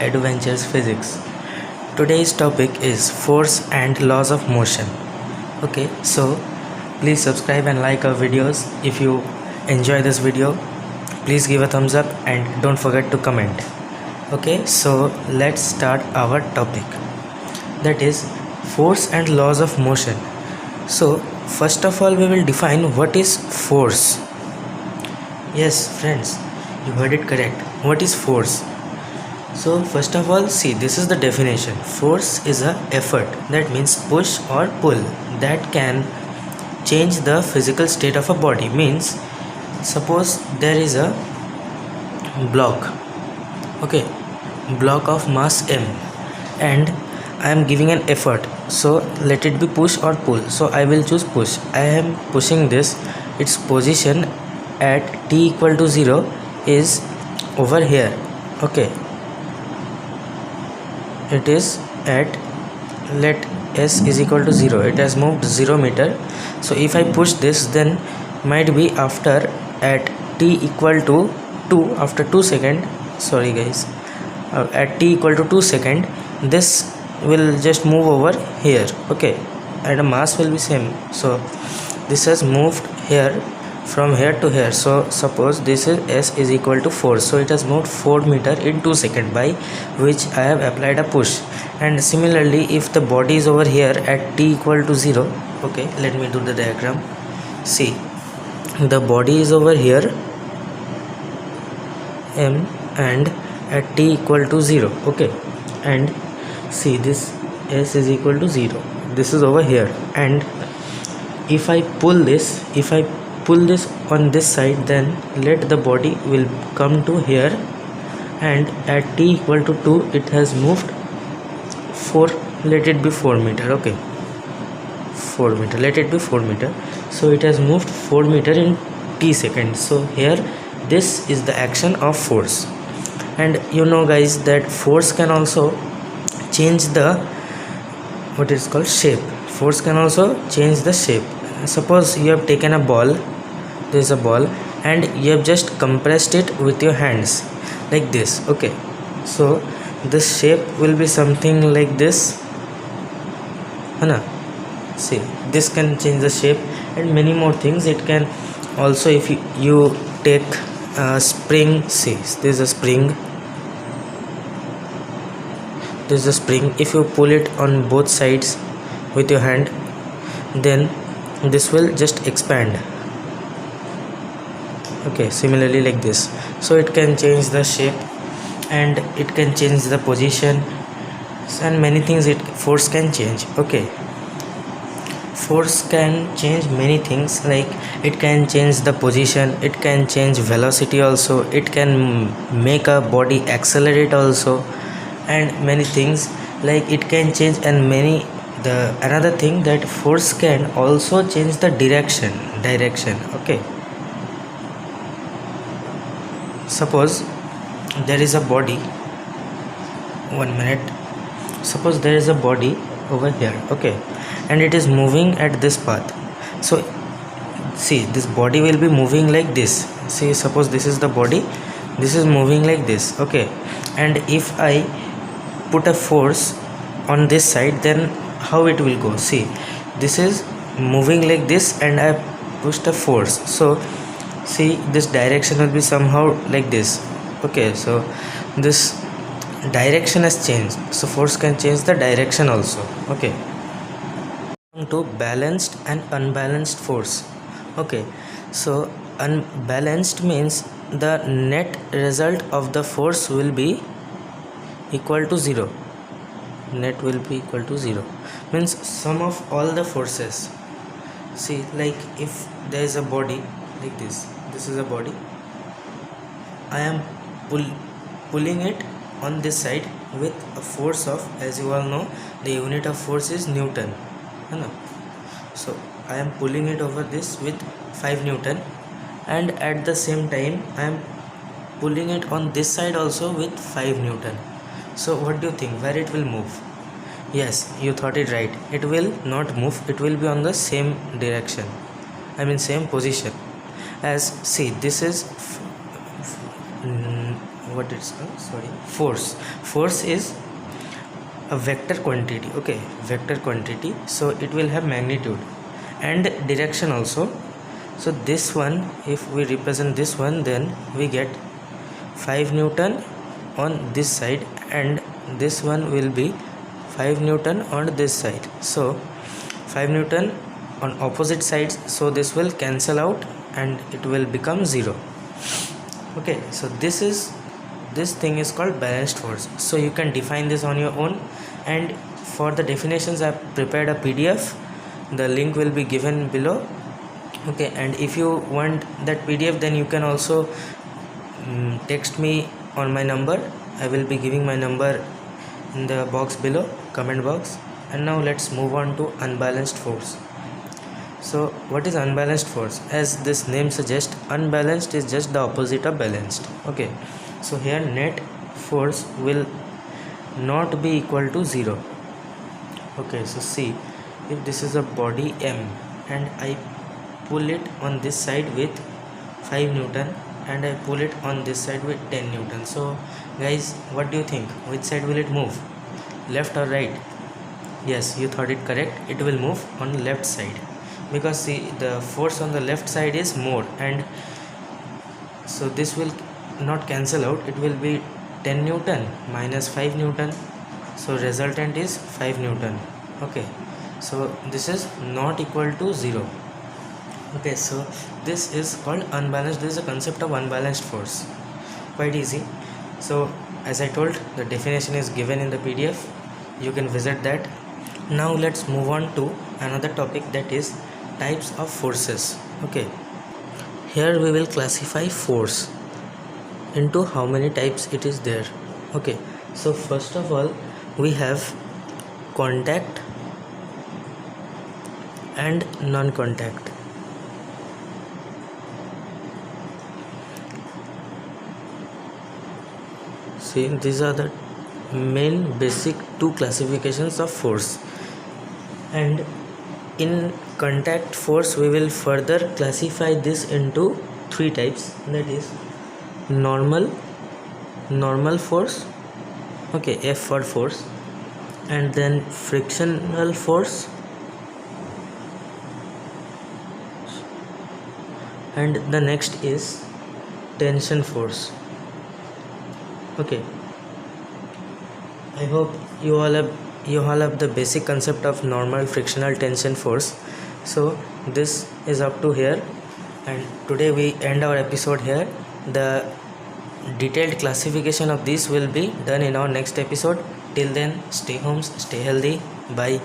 Adventures Physics. Today's topic is force and laws of motion. Okay, so please subscribe and like our videos. If you enjoy this video, please give a thumbs up and don't forget to comment. Okay, so let's start our topic, that is force and laws of motion. So first of all, we will define what is force. Yes friends, you heard it correct. What is force? So first of all, see, this is the definition. Force is a effort, that means push or pull, that can change the physical state of a body. Means suppose there is a block, okay, block of mass m, and I am giving an effort, so let it be push or pull. So I will choose push. I am pushing this. Its position at t equal to 0 is over here, okay. It is at, let s is equal to 0, it has moved 0 meter. So if I push this, then might be after at t equal to 2, after 2 second, sorry guys, at t equal to 2 second, this will just move over here, okay, and the mass will be same. So this has moved here from here to here. So suppose this is s is equal to 4, so it has moved 4 meter in 2 seconds, by which I have applied a push. And similarly, if the body is over here at t equal to 0, okay, let me do the diagram. See, the body is over here m, and at t equal to 0, okay, and see, this s is equal to 0, this is over here, and if I pull this, on this side, then let the body will come to here, and at t equal to 2 it has moved 4, let it be 4 meter, okay, 4 meter, let it be 4 meter. So it has moved 4 meter in t seconds. So here this is the action of force. And you know guys that force can also change the, what is called, shape. Force can also change the shape. Suppose you have taken a ball, there is a ball, and you have just compressed it with your hands like this, okay. So this shape will be something like this, Hana? See, this can change the shape, and many more things. It can also, if you take a spring, see, this is a spring, this is a spring. If you pull it on both sides with your hand, then this will just expand, okay, similarly like this. So it can change the shape, and it can change the position, and many things force can change, okay. Force can change many things, like it can change the position, it can change velocity also, it can make a body accelerate also, and many things, like it can change. And many, the another thing, that force can also change the direction, okay. Suppose there is a body, 1 minute, suppose there is a body over here, okay, and it is moving at this path. So see, this body will be moving like this. See, suppose this is the body, this is moving like this, okay, and if I put a force on this side, then how it will go? See, this is moving like this, and I pushed a force. So see, this direction will be somehow like this, okay. So this direction has changed, so force can change the direction also, okay. To balanced and unbalanced force, okay. So unbalanced means the net result of the force will be equal to 0. Net will be equal to 0, means sum of all the forces. See, like if there is a body like this is a body, I am pulling it on this side with a force of, as you all know, the unit of force is Newton, so I am pulling it over this with 5 Newton, and at the same time I am pulling it on this side also with 5 Newton. So what do you think, where it will move? Yes, you thought it right, it will not move, it will be on the same direction, I mean same position. As see, this is what it's called, sorry, force is a vector quantity. Okay, vector quantity, so it will have magnitude and direction also. So this one, if we represent this one, then we get 5 Newton on this side, and this one will be 5 Newton on this side. So 5 Newton on opposite sides, so this will cancel out and it will become 0. Okay, so this thing is called balanced force. So you can define this on your own, and for the definitions I have prepared a PDF. The link will be given below. Okay, and if you want that PDF, then you can also text me on my number. I will be giving my number in the box below, comment box. And now let's move on to unbalanced force. So what is unbalanced force? As this name suggests, unbalanced is just the opposite of balanced. Okay, so here net force will not be equal to 0. Okay, so see, if this is a body M and I pull it on this side with 5 Newton and I pull it on this side with 10 Newton. So guys, what do you think? Which side will it move? Left or right? Yes, you thought it correct. It will move on left side, because see, the force on the left side is more, and so this will not cancel out. It will be 10 Newton minus 5 Newton, so resultant is 5 Newton. Okay, so this is not equal to 0. Okay, so this is called unbalanced. This is a concept of unbalanced force, quite easy. So as I told, the definition is given in the PDF. You can visit that. Now let's move on to another topic, that is types of forces. Okay, here we will classify force into how many types it is there. Okay, so first of all we have contact and non-contact. See, these are the main basic two classifications of force, and in contact force we will further classify this into 3 types, that is normal force, okay, F for force, and then frictional force, and the next is tension force. Okay, I hope you all have the basic concept of normal, frictional, tension force. So this is up to here, and today we end our episode here. The detailed classification of this will be done in our next episode. Till then, stay home, stay healthy, bye.